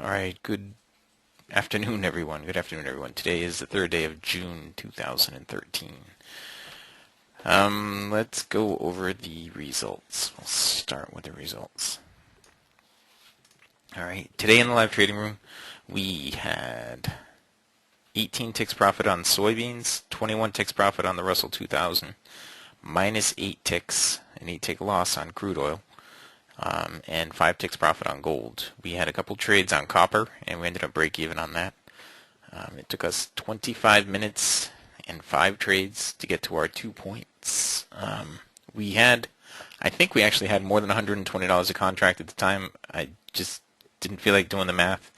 Alright, good afternoon, everyone. Good afternoon, everyone. Today is the third day of June 2013. Let's go over the results. We'll start with the results. Alright, today in the live trading room, we had 18 ticks profit on soybeans, 21 ticks profit on the Russell 2000, minus 8 ticks, an 8 tick loss on crude oil. And 5 ticks profit on gold. We had a couple trades on copper, and we ended up break even on that. It took us 25 minutes and 5 trades to get to our 2 points. I think we actually had more than $120 a contract at the time. I just didn't feel like doing the math.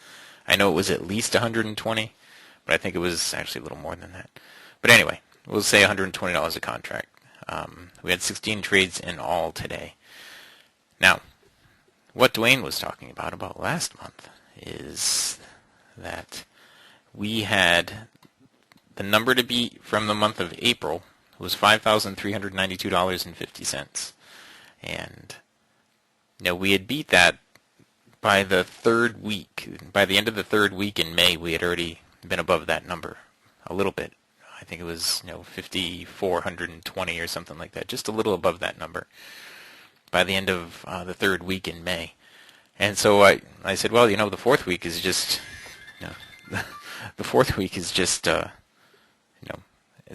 I know it was at least 120, but I think it was actually a little more than that. But anyway, we'll say $120 a contract. We had 16 trades in all today. Now, what Dwayne was talking about last month is that we had the number to beat from the month of April was $5,392.50. And we had beat that by the third week. By the end of the third week in May, we had already been above that number a little bit. I think it was 5,420 or something like that, just a little above that number by the end of the third week in May. And so I said, well, the fourth week is just, the fourth week is just, it's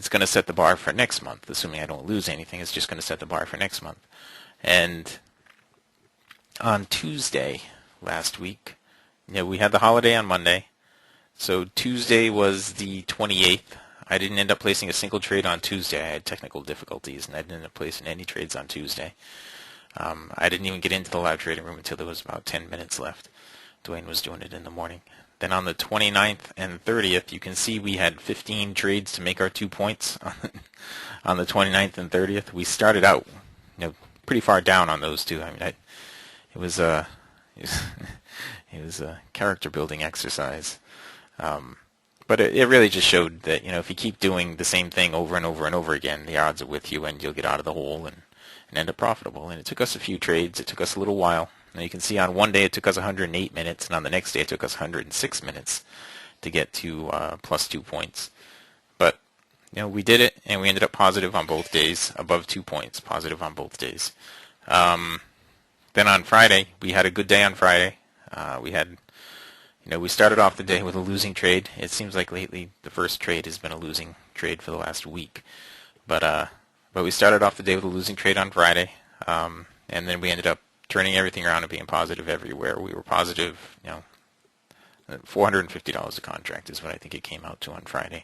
going to set the bar for next month, assuming I don't lose anything. It's just going to set the bar for next month. And on Tuesday last week, we had the holiday on Monday. So Tuesday was the 28th. I didn't end up placing a single trade on Tuesday. I had technical difficulties, and I didn't end up placing any trades on Tuesday. I didn't even get into the live trading room until there was about 10 minutes left. Dwayne was doing it in the morning. Then on the 29th and 30th, you can see we had 15 trades to make our 2 points on the 29th and 30th. We started out pretty far down on those two. I mean, it was a character building exercise. But it really just showed that if you keep doing the same thing over and over and over again, the odds are with you, and you'll get out of the hole and end up profitable. And it took us a few trades. It took us a little while. Now you can see on one day it took us 108 minutes, and on the next day it took us 106 minutes to get to plus 2 points. But we did it, and we ended up positive on both days, above 2 points, positive on both days. Then on Friday, we had a good day on Friday. We started off the day with a losing trade. It seems like lately the first trade has been a losing trade for the last week. But we started off the day with a losing trade on Friday, and then we ended up turning everything around and being positive everywhere. We were positive, $450 a contract is what I think it came out to on Friday.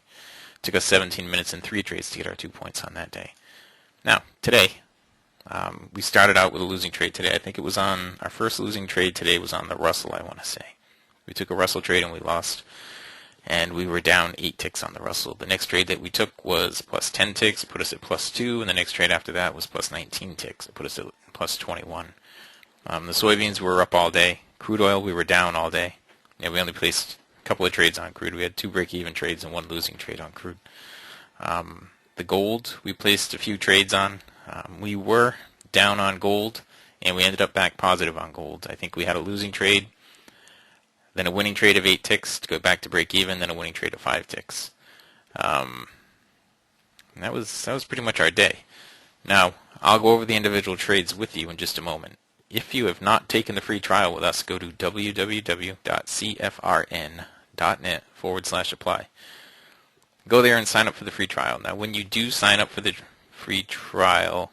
It took us 17 minutes and 3 trades to get our 2 points on that day. Now, today, we started out with a losing trade today. I think it was on, our first losing trade today was on the Russell, I want to say. We took a Russell trade and we lost. And we were down 8 ticks on the Russell. The next trade that we took was plus 10 ticks. It put us at plus 2. And the next trade after that was plus 19 ticks. It put us at plus 21. The soybeans were up all day. Crude oil, we were down all day. We only placed a couple of trades on crude. We had 2 break-even trades and 1 losing trade on crude. The gold, we placed a few trades on. We were down on gold, and we ended up back positive on gold. I think we had a losing trade, then a winning trade of 8 ticks to go back to break even, then a winning trade of 5 ticks. And that was pretty much our day. Now, I'll go over the individual trades with you in just a moment. If you have not taken the free trial with us, go to www.cfrn.net/apply. Go there and sign up for the free trial. Now, when you do sign up for the free trial,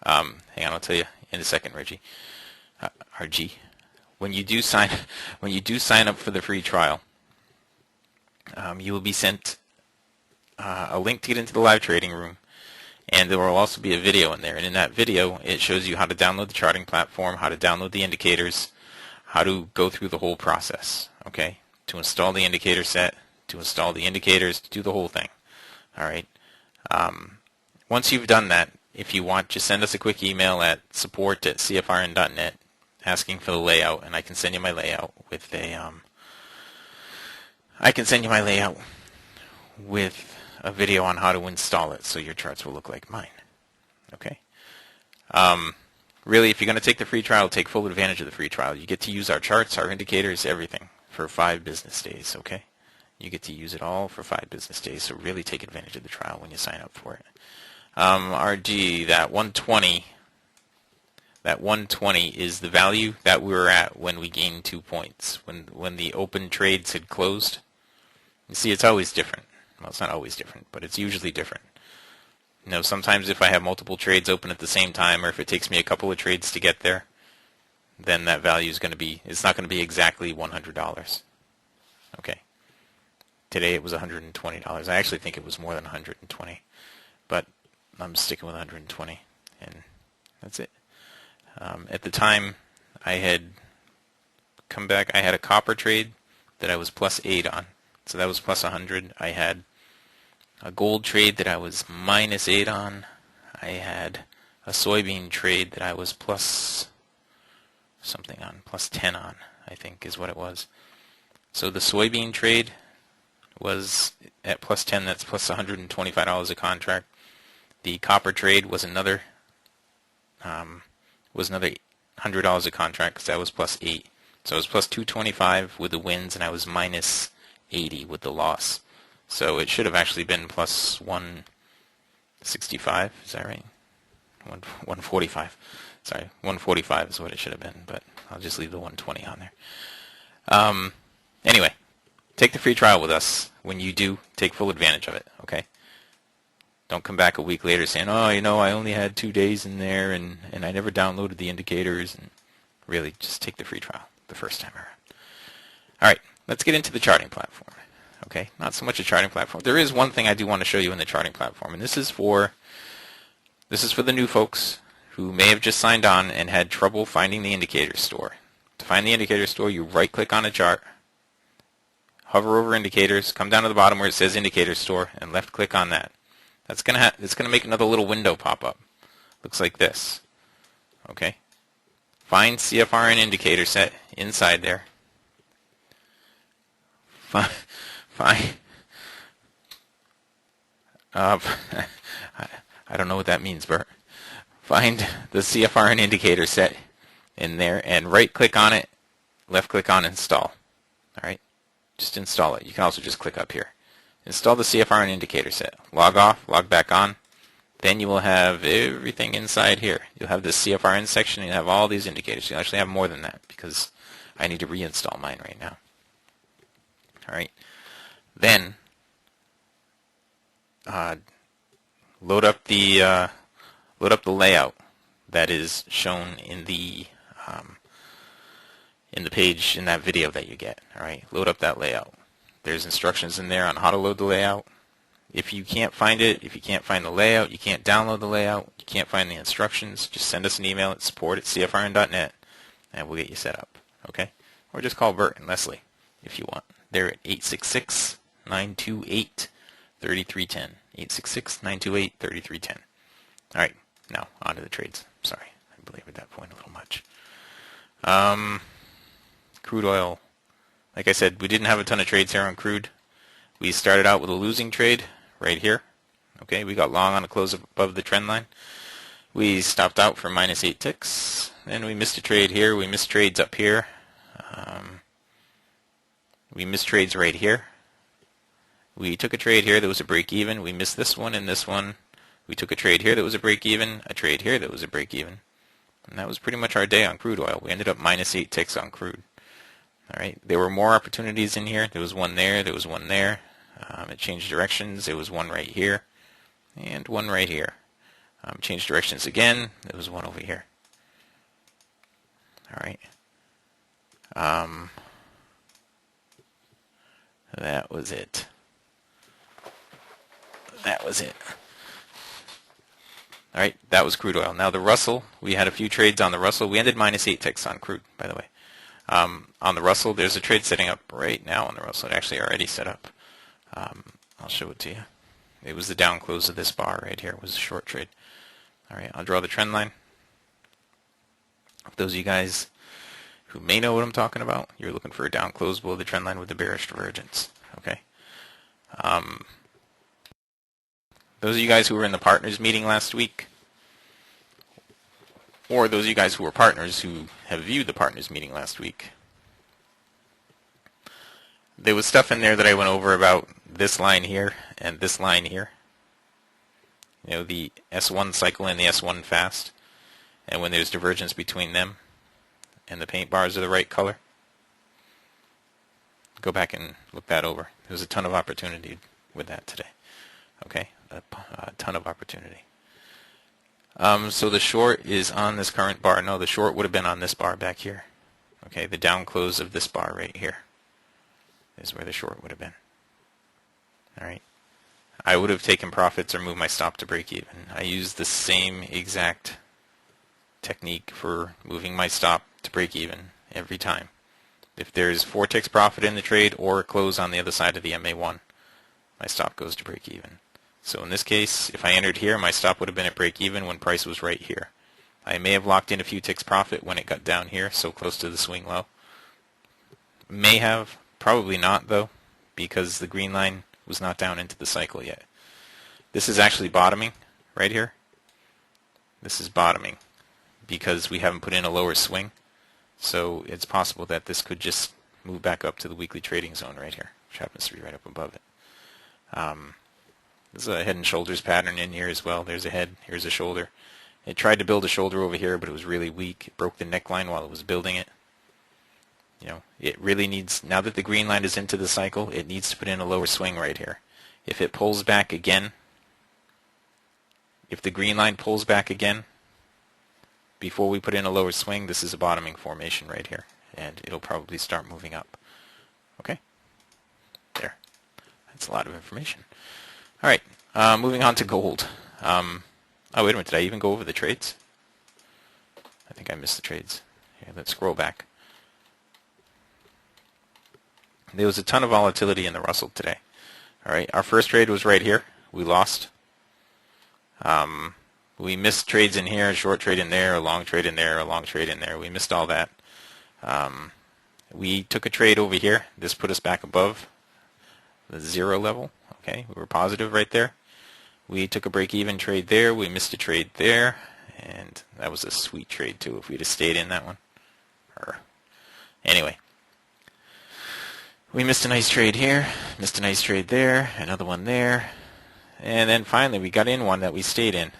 hang on, I'll tell you in a second, Reggie. RG. When you do sign up for the free trial, you will be sent a link to get into the live trading room, and there will also be a video in there. And in that video, it shows you how to download the charting platform, how to download the indicators, how to go through the whole process. Okay, to install the indicator set, to install the indicators, to do the whole thing. All right. Once you've done that, if you want, just send us a quick email at support@cfrn.net. asking for the layout, and I can send you my layout with a video on how to install it, so your charts will look like mine. Okay. really, if you're going to take the free trial, take full advantage of the free trial. You get to use our charts, our indicators, everything for 5 business days, okay? You get to use it all for 5 business days, so really take advantage of the trial when you sign up for it. RG, that 120 is the value that we were at when we gained 2 points, when the open trades had closed. You see, it's always different. Well, it's not always different, but it's usually different. You know, sometimes if I have multiple trades open at the same time, or if it takes me a couple of trades to get there, then that value is going to be, it's not going to be exactly $100. Okay. Today it was $120. I actually think it was more than 120, but I'm sticking with 120, and that's it. At the time, I had come back. I had a copper trade that I was plus 8 on, so that was plus 100. I had a gold trade that I was minus 8 on. I had a soybean trade that I was plus something on, plus 10 on, I think is what it was. So the soybean trade was at plus 10, that's plus $125 a contract. The copper trade was another $100 a contract because that was plus 8. So it was plus 225 with the wins, and I was minus 80 with the loss. So it should have actually been plus 165. Is that right? 145. Sorry, 145 is what it should have been, but I'll just leave the 120 on there. Anyway, take the free trial with us. When you do, take full advantage of it, okay? Don't come back a week later saying, oh, you know, I only had 2 days in there and I never downloaded the indicators. And really, just take the free trial the first time around. All right, let's get into the charting platform. Okay, not so much a charting platform. There is one thing I do want to show you in the charting platform, and this is for the new folks who may have just signed on and had trouble finding the indicator store. To find the indicator store, you right-click on a chart, hover over indicators, come down to the bottom where it says indicator store, and left-click on that. It's gonna make another little window pop up. Looks like this. Okay. Find CFRN indicator set inside there. Find. I don't know what that means, Bert. Find the CFRN indicator set in there and right-click on it, left-click on install. All right. Just install it. You can also just click up here. Install the CFRN indicator set. Log off, log back on. Then you will have everything inside here. You'll have the CFRN section, and you'll have all these indicators. You'll actually have more than that because I need to reinstall mine right now. All right. Then load up the layout that is shown in the page in that video that you get. All right. Load up that layout. There's instructions in there on how to load the layout. If you can't find it, if you can't find the layout, you can't download the layout, you can't find the instructions, just send us an email at support@cfrn.net and we'll get you set up. Okay? Or just call Bert and Leslie if you want. They're at 866-928-3310. 866-928-3310. All right. Now, on to the trades. Sorry, I belabored that point a little much. Crude oil. Like I said, we didn't have a ton of trades here on crude. We started out with a losing trade right here. Okay, we got long on a close above the trend line. We stopped out for minus 8 ticks. Then we missed a trade here. We missed trades up here. We missed trades right here. We took a trade here that was a break even. We missed this one and this one. We took a trade here that was a break even, a trade here that was a break even. And that was pretty much our day on crude oil. We ended up minus 8 ticks on crude. All right, there were more opportunities in here. There was one there. There was one there. It changed directions. There was one right here and one right here. Changed directions again. There was one over here. All right. That was it. That was it. All right, that was crude oil. Now the Russell, we had a few trades on the Russell. We ended minus 8 ticks on crude, by the way. On the Russell, there's a trade setting up right now on the Russell. It actually already set up. I'll show it to you. It was the down close of this bar right here. It was a short trade. All right, I'll draw the trend line. Those of you guys who may know what I'm talking about, you're looking for a down close below the trend line with the bearish divergence. Okay. Those of you guys who were in the partners meeting last week, or those of you guys who were partners who have viewed the partners meeting last week. There was stuff in there that I went over about this line here and this line here. You know, the S1 cycle and the S1 fast, and when there's divergence between them and the paint bars are the right color. Go back and look that over. There's a ton of opportunity with that today. Okay, a ton of opportunity. So the short is on this current bar. No, the short would have been on this bar back here. Okay, the down close of this bar right here is where the short would have been. All right. I would have taken profits or moved my stop to break even. I used the same exact technique for moving my stop to break even every time. If there's 4 ticks profit in the trade or a close on the other side of the MA1, my stop goes to break even. So in this case, if I entered here, my stop would have been at break even when price was right here. I may have locked in a few ticks profit when it got down here, so close to the swing low. May have, probably not though, because the green line was not down into the cycle yet. This is actually bottoming right here. This is bottoming because we haven't put in a lower swing. So it's possible that this could just move back up to the weekly trading zone right here, which happens to be right up above it. There's a head and shoulders pattern in here as well. There's a head, here's a shoulder. It tried to build a shoulder over here, but it was really weak. It broke the neckline while it was building it. You know, it really needs, now that the green line is into the cycle, it needs to put in a lower swing right here. If it pulls back again, if the green line pulls back again, before we put in a lower swing, this is a bottoming formation right here, and it'll probably start moving up. Okay? There. That's a lot of information. All right, moving on to gold. Oh, wait a minute, did I even go over the trades? I think I missed the trades. Here, let's scroll back. There was a ton of volatility in the Russell today. All right, our first trade was right here. We lost. We missed trades in here, a short trade in there, a long trade in there, a long trade in there. We missed all that. We took a trade over here. This put us back above the 0 level. Okay, we were positive right there. We took a break-even trade there. We missed a trade there, and that was a sweet trade too if we'd have stayed in that one. Anyway, we missed a nice trade here, missed a nice trade there, another one there, and then finally we got in one that we stayed in.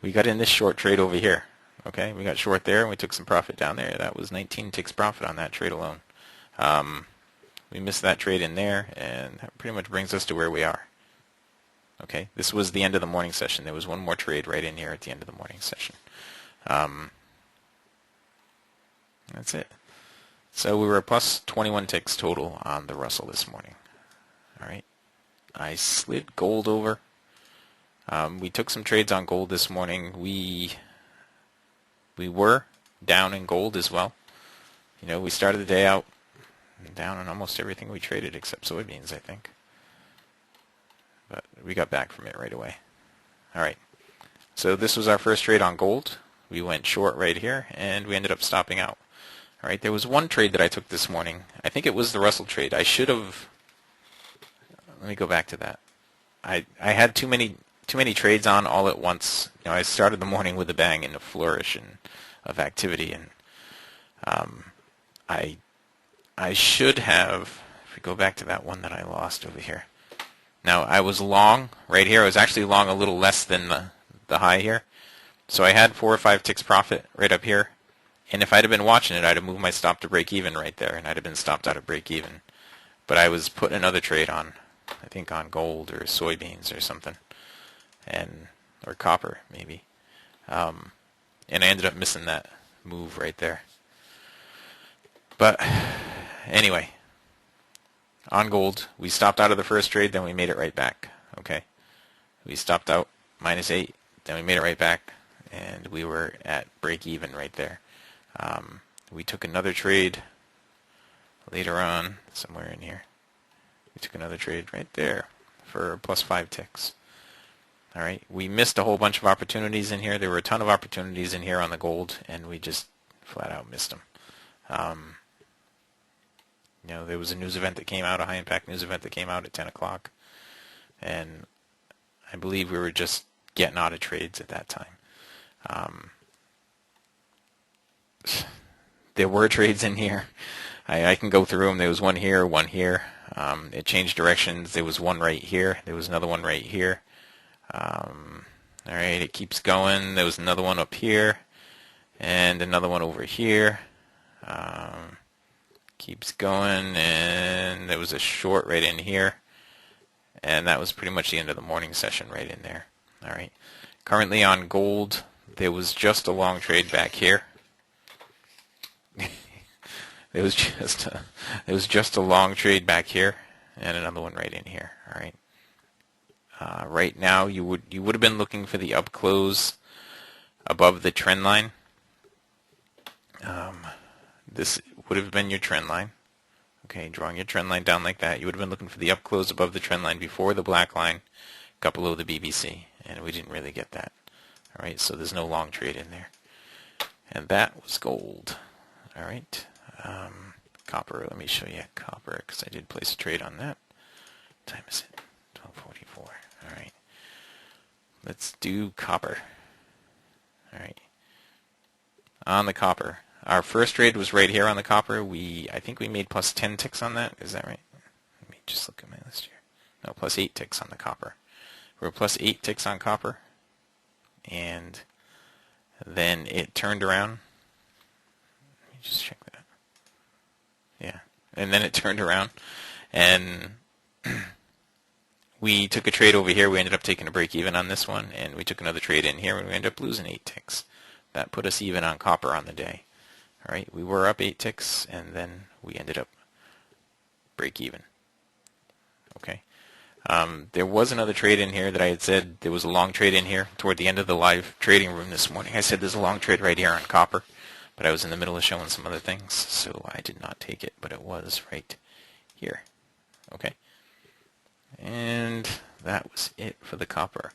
We got in this short trade over here. Okay, we got short there and we took some profit down there. That was 19 ticks profit on that trade alone. We missed that trade in there, and that pretty much brings us to where we are. Okay, this was the end of the morning session. There was one more trade right in here at the end of the morning session. That's it. So we were plus 21 ticks total on the Russell this morning. All right, I slid gold over. We took some trades on gold this morning. We were down in gold as well. You know, we started the day out down on almost everything we traded except soybeans, I think. But we got back from it right away. All right. So this was our first trade on gold. We went short right here, and we ended up stopping out. All right. There was one trade that I took this morning. I think it was the Russell trade. I should have. Let me go back to that. I had too many trades on all at once. You know, I started the morning with a bang and a flourish of activity, and I should have. If we go back to that one that I lost over here. Now I was long right here. I was actually long a little less than the high here, so I had 4 or 5 ticks profit right up here. And if I'd have been watching it, I'd have moved my stop to break even right there, and I'd have been stopped out of break even. But I was putting another trade on, I think on gold or soybeans or something. Or copper maybe, and I ended up missing that move right there. But anyway, on gold, we stopped out of the first trade, then we made it right back. Okay, we stopped out -8, then we made it right back, and we were at break even right there. We took another trade later on, somewhere in here. We took another trade right there for plus 5 ticks. All right, we missed a whole bunch of opportunities in here. There were a ton of opportunities in here on the gold, and we just flat out missed them. You know, there was a news event that came out, a high-impact news event that came out at 10 o'clock, and I believe we were just getting out of trades at that time. there were trades in here. I can go through them. There was one here, one here. It changed directions. There was one right here. There was another one right here. All right, it keeps going. There was another one up here, and another one over here. Keeps going, and there was a short right in here, and that was pretty much the end of the morning session right in there. All right. Currently on gold, there was just a long trade back here. There was just a long trade back here, and another one right in here. All right. Right now, you would have been looking for the up close above the trend line. This would have been your trend line. Okay, drawing your trend line down like that. You would have been looking for the up close above the trend line before the black line got below the BBC, and we didn't really get that. All right, so there's no long trade in there. And that was gold. All right. Copper, let me show you copper, because I did place a trade on that. What time is it? 12:44. All right. Let's do copper. All right. On the copper. Our first trade was right here on the copper. I think we made plus 10 ticks on that. Is that right? Let me just look at my list here. No, plus 8 ticks on the copper. We're plus 8 ticks on copper. And then it turned around. Let me just check that. Yeah. And then it turned around. And we took a trade over here. We ended up taking a break even on this one. And we took another trade in here, and we ended up losing 8 ticks. That put us even on copper on the day. All right, we were up 8 ticks, and then we ended up break even. Okay. There was another trade in here that I had said there was a long trade in here toward the end of the live trading room this morning. I said there's a long trade right here on copper, but I was in the middle of showing some other things, so I did not take it, but it was right here. Okay. And that was it for the copper.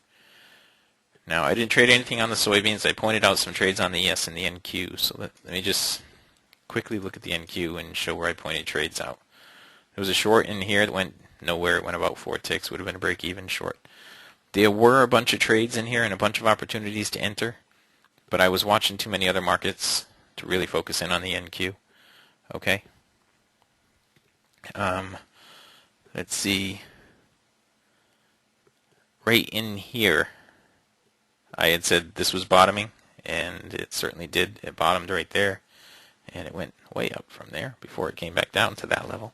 Now, I didn't trade anything on the soybeans. I pointed out some trades on the ES and the NQ, so let me just quickly look at the NQ and show where I pointed trades out. There was a short in here that went nowhere. It went about 4 ticks. Would have been a break-even short. There were a bunch of trades in here and a bunch of opportunities to enter, but I was watching too many other markets to really focus in on the NQ. Okay. Let's see. Right in here, I had said this was bottoming, and it certainly did. It bottomed right there, and it went way up from there before it came back down to that level.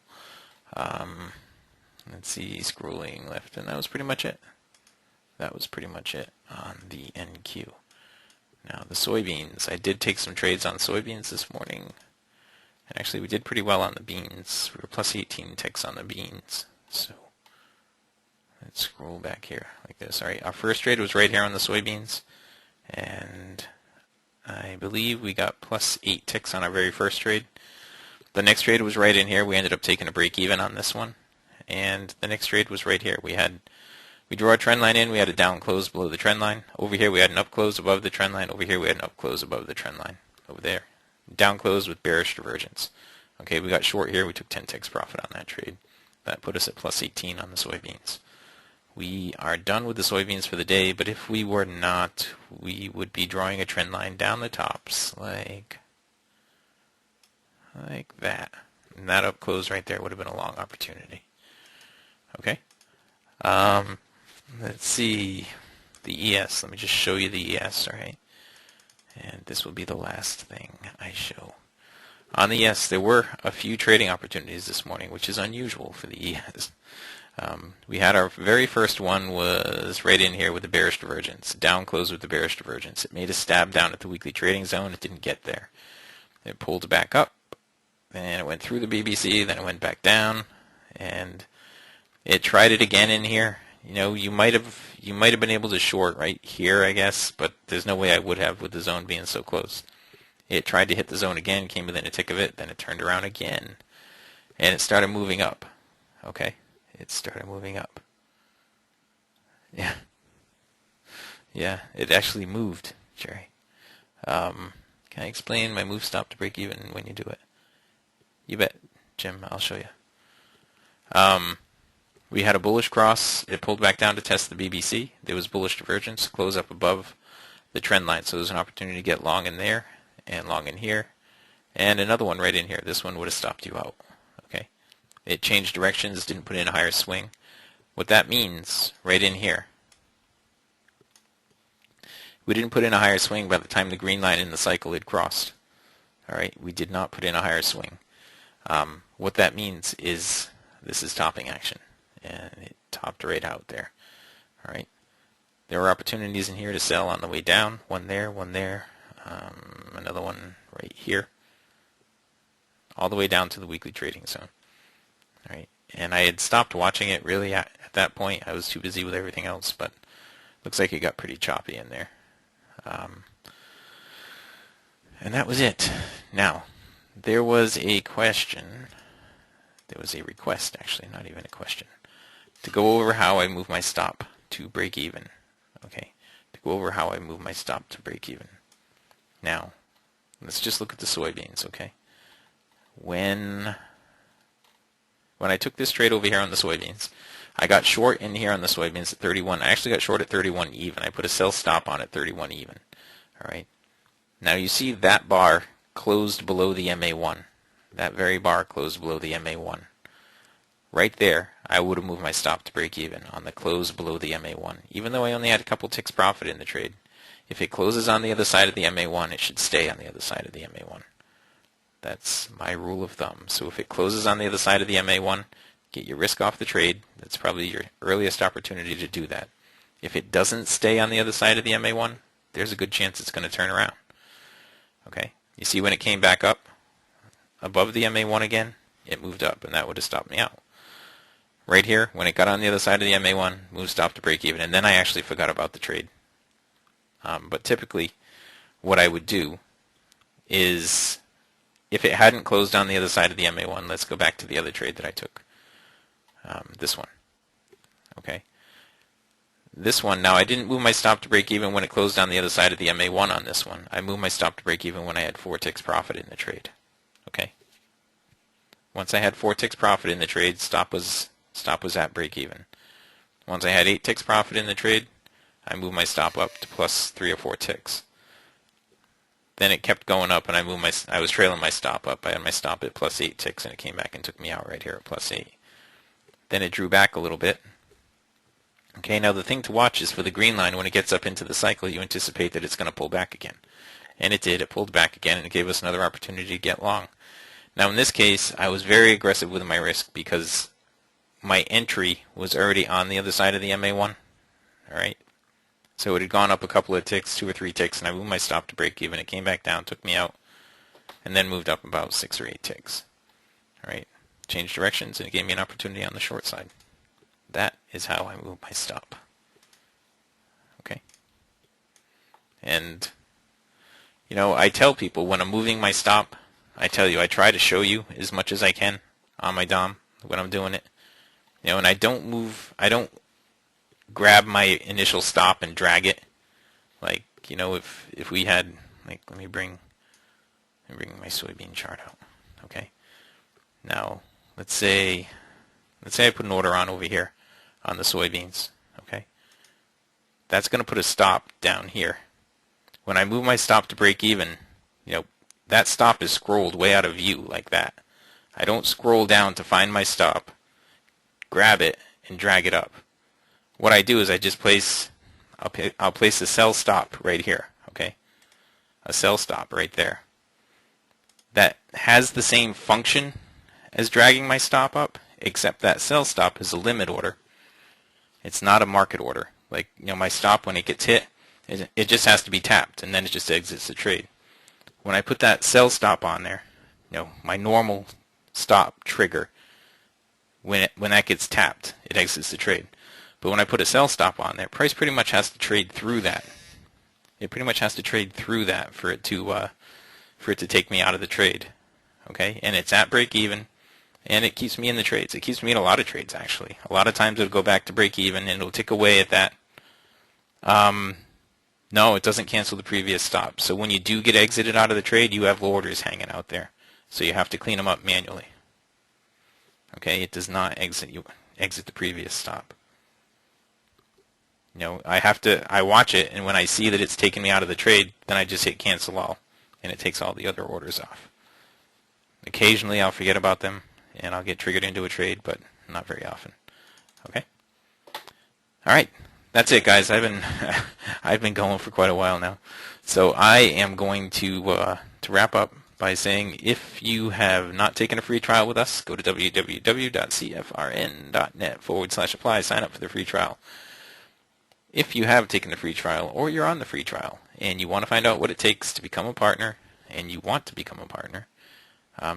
Let's see, scrolling left, and that was pretty much it. That was pretty much it on the NQ. Now, the soybeans. I did take some trades on soybeans this morning, and actually we did pretty well on the beans. We were plus 18 ticks on the beans, so let's scroll back here like this. All right, our first trade was right here on the soybeans, and I believe we got plus 8 ticks on our very first trade. The next trade was right in here. We ended up taking a break even on this one, and the next trade was right here. We drew our trend line in. We had a down close below the trend line. Over here we had an up close above the trend line. Over here we had an up close above the trend line. Over there, down close with bearish divergence. Okay, we got short here. We took 10 ticks profit on that trade. That put us at plus 18 on the soybeans. We are done with the soybeans for the day, but if we were not, we would be drawing a trend line down the tops like that. And that up close right there would have been a long opportunity. Okay. Let's see the ES. Let me just show you the ES, all right? And this will be the last thing I show. On the ES, there were a few trading opportunities this morning, which is unusual for the ES. We had our very first one was right in here with the bearish divergence, down close with the bearish divergence. It made a stab down at the weekly trading zone. It didn't get there. It pulled back up, and it went through the BBC, then it went back down, and it tried it again in here. You know, you might have been able to short right here, I guess, but there's no way I would have with the zone being so close. It tried to hit the zone again, came within a tick of it, then it turned around again, and it started moving up. Okay? It started moving up. Yeah. Yeah, it actually moved, Jerry. Can I explain my move stop to break even when you do it? You bet, Jim. I'll show you. We had a bullish cross. It pulled back down to test the BBC. There was bullish divergence, close up above the trend line. So there's an opportunity to get long in there and long in here. and another one right in here. This one would have stopped you out. Okay, it changed directions, didn't put in a higher swing. What that means, right in here, we didn't put in a higher swing by the time the green line in the cycle had crossed. All right, we did not put in a higher swing. What that means is this is topping action, and it topped right out there. All right, there were opportunities in here to sell on the way down. One there, another one right here, all the way down to the weekly trading zone. All right, and I had stopped watching it really at that point. I was too busy with everything else, but looks like it got pretty choppy in there. And that was it. Now, there was a question. There was a request, actually, not even a question, to go over how I move my stop to break even. Okay, to go over how I move my stop to break even. Now, let's just look at the soybeans, okay? When I took this trade over here on the soybeans, I got short in here on the soybeans at 31. I actually got short at 31 even. I put a sell stop on at 31 even. All right. Now you see that bar closed below the MA1. That very bar closed below the MA1. Right there, I would have moved my stop to break even on the close below the MA1. Even though I only had a couple ticks profit in the trade, if it closes on the other side of the MA1, it should stay on the other side of the MA1. That's my rule of thumb. So if it closes on the other side of the MA1, get your risk off the trade. That's probably your earliest opportunity to do that. If it doesn't stay on the other side of the MA1, there's a good chance it's going to turn around. Okay, you see when it came back up above the MA1 again, it moved up, and that would have stopped me out. Right here, when it got on the other side of the MA1, moved stop to break even, and then I actually forgot about the trade. But typically, what I would do is, if it hadn't closed on the other side of the MA1, let's go back to the other trade that I took. This one. Okay. This one, now I didn't move my stop to break even when it closed on the other side of the MA1 on this one. I moved my stop to break even when I had 4 ticks profit in the trade. Okay. Once I had 4 ticks profit in the trade, stop was at break even. Once I had 8 ticks profit in the trade, I moved my stop up to plus 3 or 4 ticks. Then it kept going up, and I was trailing my stop up. I had my stop at plus 8 ticks, and it came back and took me out right here at plus 8. Then it drew back a little bit. Okay, now the thing to watch is for the green line, when it gets up into the cycle, you anticipate that it's going to pull back again. And it did. It pulled back again, and it gave us another opportunity to get long. Now in this case, I was very aggressive with my risk because my entry was already on the other side of the MA1. All right. So it had gone up a couple of ticks, 2 or 3 ticks, and I moved my stop to break even. It came back down, took me out, and then moved up about 6 or 8 ticks. All right. Changed directions, and it gave me an opportunity on the short side. That is how I move my stop. Okay. And, you know, I tell people when I'm moving my stop, I try to show you as much as I can on my DOM when I'm doing it. You know, and I don't grab my initial stop and drag it. Like, you know, if we had, like, let me bring my soybean chart out. Okay. Now, let's say I put an order on over here on the soybeans. Okay. That's going to put a stop down here. When I move my stop to break even, you know, that stop is scrolled way out of view like that. I don't scroll down to find my stop, grab it, and drag it up. What I do is I just I'll place a sell stop right here, okay? A sell stop right there. That has the same function as dragging my stop up, except that sell stop is a limit order. It's not a market order. Like, you know, my stop, when it gets hit, it just has to be tapped, and then it just exits the trade. When I put that sell stop on there, you know, my normal stop trigger, when that gets tapped, it exits the trade. But when I put a sell stop on there, price pretty much has to trade through that. It pretty much has to trade through that for it to take me out of the trade. Okay, and it's at break even, and it keeps me in the trades. It keeps me in a lot of trades, actually. A lot of times it'll go back to break even, and it'll tick away at that. No, it doesn't cancel the previous stop. So when you do get exited out of the trade, you have orders hanging out there. So you have to clean them up manually. Okay, it does not exit the previous stop. You know, I watch it, and when I see that it's taking me out of the trade, then I just hit cancel all, and it takes all the other orders off. Occasionally I'll forget about them and I'll get triggered into a trade, but not very often. Okay? All right. That's it, guys. I've been going for quite a while now. So I am going to wrap up by saying, if you have not taken a free trial with us, go to www.cfrn.net/apply. Sign up for the free trial. If you have taken the free trial or you're on the free trial and you want to find out what it takes to become a partner and you want to become a partner,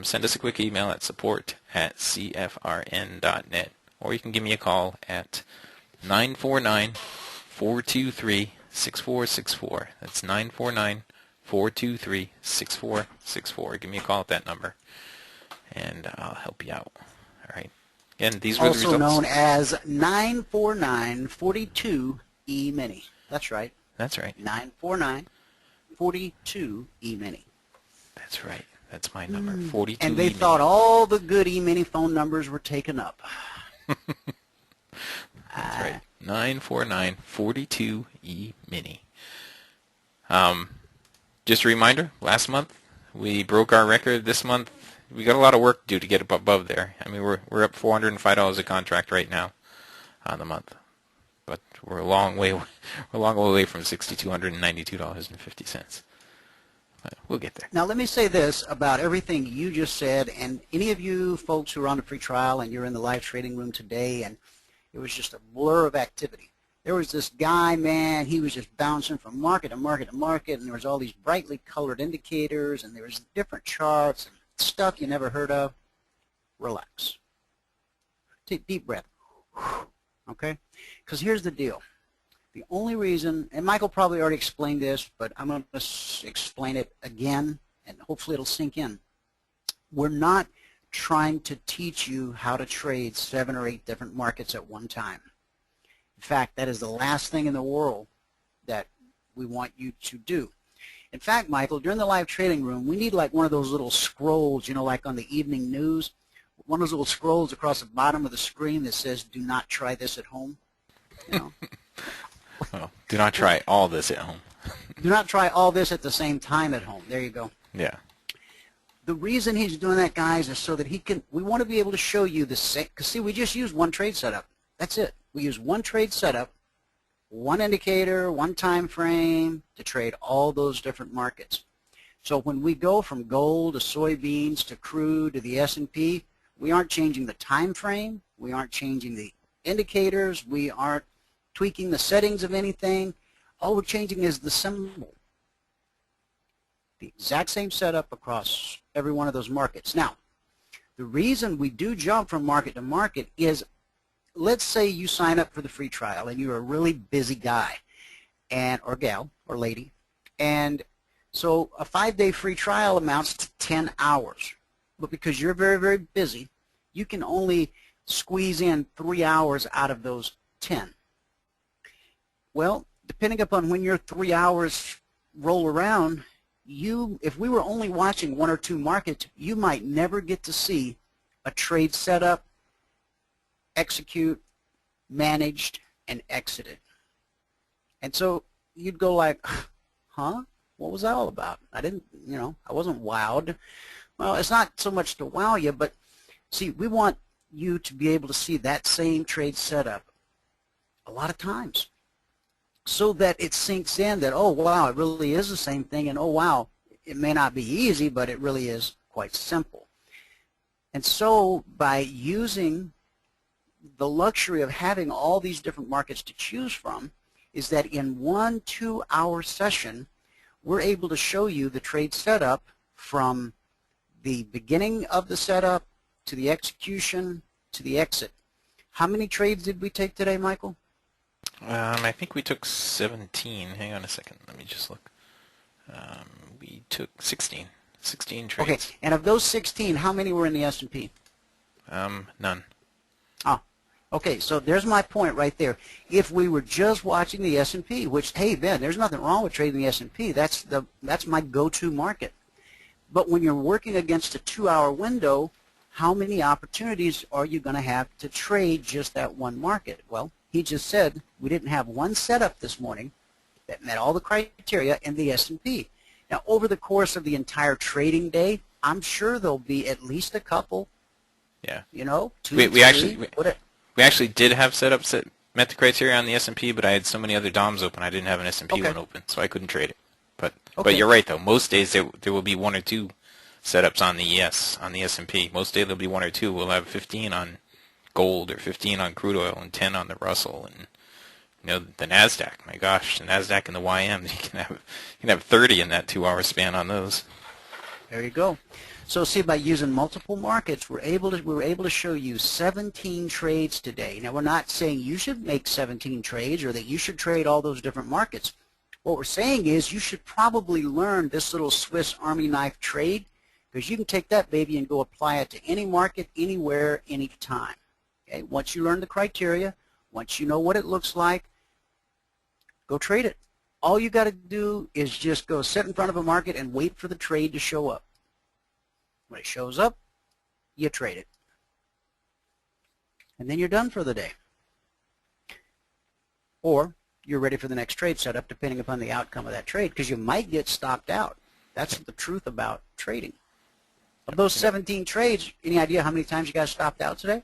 send us a quick email at support@cfrn.net, or you can give me a call at 949-423-6464. That's 949-423-6464. Give me a call at that number, and I'll help you out. All right. Again, these were the results. Also known as 94942E-Mini. That's right. That's right. 94942E-Mini. That's right. That's my number, 42E-Mini. And they thought all the good E-Mini phone numbers were taken up. That's right. 949-42E-Mini. Just a reminder, last month we broke our record. This month we got a lot of work to do to get up above there. I mean, we're up $405 a contract right now on the month, but we're a long way away from $6,292.50. But we'll get there. Now let me say this about everything you just said, and any of you folks who are on the free trial and you're in the live trading room today, and it was just a blur of activity. There was this guy, man, he was just bouncing from market to market to market, and there was all these brightly colored indicators, and there was different charts and stuff you never heard of. Relax. Take a deep breath. Okay? Because here's the deal. The only reason, and Michael probably already explained this, but I'm going to explain it again, and hopefully it'll sink in. We're not trying to teach you how to trade 7 or 8 different markets at one time. In fact, that is the last thing in the world that we want you to do. In fact, Michael, during the live trading room, we need like one of those little scrolls, you know, like on the evening news, one of those little scrolls across the bottom of the screen that says, "Do not try this at home." You know? Well, do not try all this at home. Do not try all this at the same time at home. There you go. Yeah. The reason he's doing that, guys, is so that we want to be able to show you the same, because see, we just use one trade setup. That's it. We use one trade setup, one indicator, one time frame to trade all those different markets. So when we go from gold to soybeans to crude to the S&P, we aren't changing the time frame, we aren't changing the indicators, we aren't tweaking the settings of anything. All we're changing is the symbol. The exact same setup across every one of those markets. Now, the reason we do jump from market to market is, let's say you sign up for the free trial and you're a really busy guy or gal or lady, and so a 5-day free trial amounts to 10 hours. But because you're very, very busy, you can only squeeze in 3 hours out of those 10. Well, depending upon when your 3 hours roll around, if we were only watching 1 or 2 markets, you might never get to see a trade setup, execute, managed, and exited. And so you'd go like, huh? What was that all about? I didn't, I wasn't wowed. Well, it's not so much to wow you, but see, we want you to be able to see that same trade setup a lot of times, so that it sinks in that, oh, wow, it really is the same thing, and oh, wow, it may not be easy, but it really is quite simple. And so by using the luxury of having all these different markets to choose from, is that in 1 2-hour session, we're able to show you the trade setup from the beginning of the setup to the execution to the exit. How many trades did we take today, Michael? I think we took 17. Hang on a second. Let me just look. We took 16. 16 trades. Okay, and of those 16, how many were in the S&P? None. Oh, okay, so there's my point right there. If we were just watching the S&P, which, hey, Ben, there's nothing wrong with trading the S&P. That's my go-to market. But when you're working against a 2-hour window, how many opportunities are you going to have to trade just that one market? Well, he just said we didn't have one setup this morning that met all the criteria in the S&P. Now, over the course of the entire trading day, I'm sure there'll be at least a couple. Yeah. You know, two, We three. actually did have setups that met the criteria on the S&P, but I had so many other DOMs open, I didn't have an S&P Okay. one open, so I couldn't trade it. But Okay. you're right though. Most days there will be one or two setups on the on the S&P. Most days there'll be one or two. We'll have 15 on gold or 15 on crude oil and 10 on the Russell and the Nasdaq. My gosh, the Nasdaq and the YM. You can have 30 in that 2-hour span on those. There you go. So see, by using multiple markets, we were able to show you 17 trades today. Now, we're not saying you should make 17 trades or that you should trade all those different markets. What we're saying is you should probably learn this little Swiss Army knife trade, because you can take that baby and go apply it to any market, anywhere, anytime. Okay? Once you learn the criteria, once you know what it looks like, go trade it. All you got to do is just go sit in front of a market and wait for the trade to show up. When it shows up, you trade it. And then you're done for the day. Or you're ready for the next trade setup, depending upon the outcome of that trade, because you might get stopped out. That's the truth about trading. Of those 17 trades, any idea how many times you got stopped out today?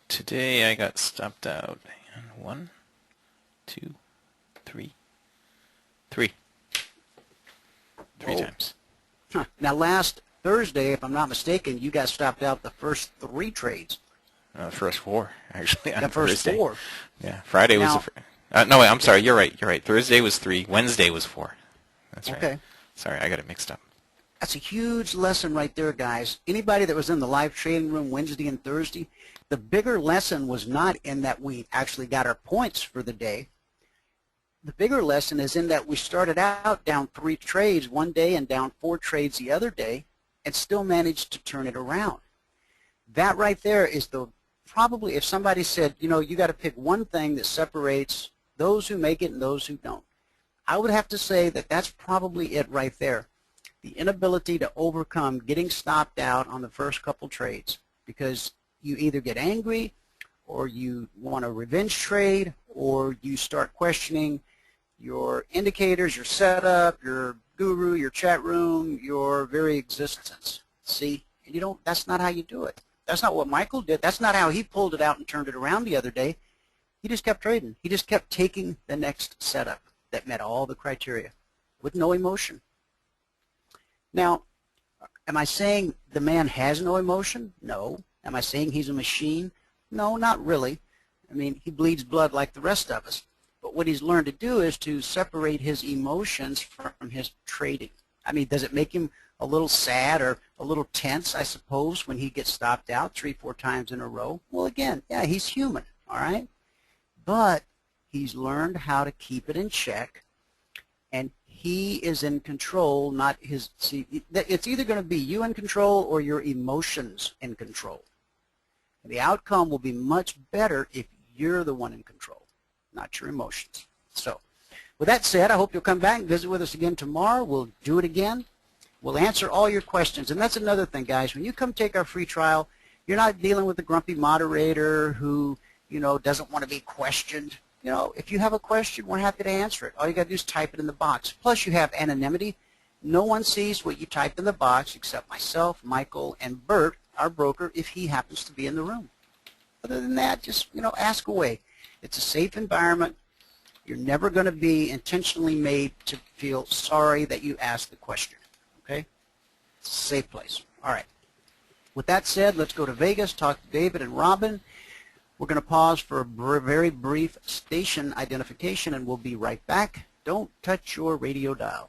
Today I got stopped out. 1, 2, 3. 3 times. Huh. Now, last Thursday, if I'm not mistaken, you got stopped out the first 3 trades. First 4, actually. The first Thursday. 4. Yeah, Friday was no, wait, I'm sorry. You're right. Thursday was 3. Wednesday was 4. That's right. Okay. Sorry, I got it mixed up. That's a huge lesson right there, guys. Anybody that was in the live trading room Wednesday and Thursday, the bigger lesson was not in that we actually got our points for the day. The bigger lesson is in that we started out down 3 trades one day and down 4 trades the other day and still managed to turn it around. That right there is probably, if somebody said, you got to pick one thing that separates those who make it and those who don't, I would have to say that that's probably it right there. The inability to overcome getting stopped out on the first couple trades, because you either get angry or you want a revenge trade or you start questioning your indicators, your setup, your guru, your chat room, your very existence. See, that's not how you do it. That's not what Michael did. That's not how he pulled it out and turned it around the other day. He just kept trading. He just kept taking the next setup that met all the criteria with no emotion. Now, am I saying the man has no emotion? No. Am I saying he's a machine? No, not really. I mean, he bleeds blood like the rest of us. But what he's learned to do is to separate his emotions from his trading. I mean, does it make him a little sad or a little tense, I suppose, when he gets stopped out 3-4 times in a row? Well, again, yeah, he's human, all right? But he's learned how to keep it in check, and he is in control, not his. See, it's either going to be you in control or your emotions in control. And the outcome will be much better if you're the one in control, not your emotions. So, with that said, I hope you'll come back and visit with us again tomorrow. We'll do it again. We'll answer all your questions. And that's another thing, guys. When you come take our free trial, you're not dealing with a grumpy moderator who, doesn't want to be questioned. If you have a question, we're happy to answer it. All you got to do is type it in the box. Plus, you have anonymity. No one sees what you type in the box except myself, Michael, and Bert, our broker, if he happens to be in the room. Other than that, just, ask away. It's a safe environment. You're never going to be intentionally made to feel sorry that you asked the question. Okay? It's a safe place. All right. With that said, let's go to Vegas, talk to David and Robin. We're going to pause for a very brief station identification, and we'll be right back. Don't touch your radio dial.